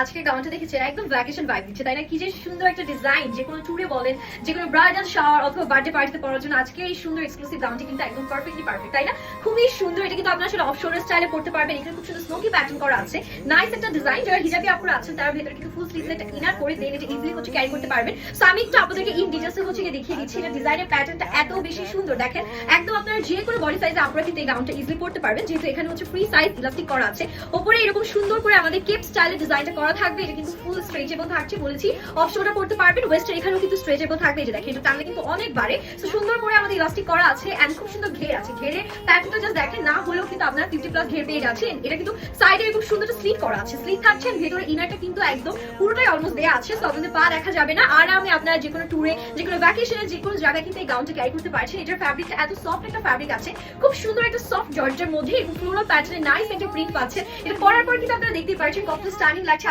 আজকের গাউনটা দেখেছেন একদম ভ্যাকেশন ভাইব দিচ্ছে, তাই না? কি যে সুন্দর একটা ডিজাইন, যে কোনো ট্যুরে বলেন, যে কোনো ব্রাইডাল শাওয়ার অথবা বার্থডে পার্টিতে পরার জন্য আজকে এই সুন্দর এক্সক্লুসিভ গাউনটি কিন্তু একদম পারফেক্টলি পারফেক্ট, তাই না? খুবই সুন্দর। এটা কিন্তু আপনারা আসলে অফশোর স্টাইলে পড়তে পারবেন। এখানে খুব সুন্দর স্নোকি প্যাটার্ন করা আছে, নাইস একটা ডিজাইন। যারা হিজাবি আপুরা আছেন তার ভেতরে কিন্তু ফুল স্লিভস একটা ইনার করে দেন, এটা ইজিলি হচ্ছে ক্যারি করতে পারবেন। সো আমি একটু আপনাদেরকে ইন ডিটেইলসে হচ্ছে দেখিয়ে দিচ্ছি। এটা ডিজাইনের প্যাটার্নটা এত বেশি সুন্দর, দেখেন একদম আপনারা যে কোনো বডি সাইজে আপনারা কিন্তু এই গাউনটা ইজিলি পড়তে পারবেন, যেহেতু এখানে হচ্ছে ফ্রি সাইজ ইলাস্টিক করা আছে। উপরে এরকম সুন্দর করে আমাদের কেপ স্টাইলে ডিজাইনটা করা থাকবে। এটা কিন্তু ফুল স্ট্রেচেবল থাকছে, বলেছি অপশনটা করতে পারবেন। ওয়েস্টের এখানেও কিন্তু স্ট্রেচেবল থাকবে, এই যে দেখেন এটা টানলে কিন্তু অনেক বাড়ে। সো সুন্দর করে আমাদের ইলাস্টিক করা আছে এন্ড খুব সুন্দর ঘের আছে। ঘেরে প্যাটার্নটা জাস্ট দেখেন, না হলেও কিন্তু আপনারা 50+ ঘের পেয়ে যাচ্ছেন। এটা কিন্তু সাইডে এরকম সুন্দর একটা স্লিট করা আছে, স্লিট থাকছে, ভেতরে ইনারটা কিন্তু একদম পুরোটাই অলমোস্ট দেয়া আছে। সো আপনাদের পা দেখা যাবে না, আরামে আপনারা যে কোনো ট্যুরে, যে কোনো ভ্যাকেশনে, যে কোনো জায়গায় কিন্তু এই গাউনটা ক্যারি করতে পারছেন। এটার ফ্যাব্রিকটা এত সফট একটা ফ্যাব্রিক আছে, খুব সুন্দর একটা সফট জর্জের মধ্যে এবং ফ্লোরাল প্যাটার্নে নাইস একটা প্রিন্ট পাচ্ছেন। এটা পরার পর কিন্তু আপনারা দেখতেই পাচ্ছেন কত স্টাইলিং লাগছে।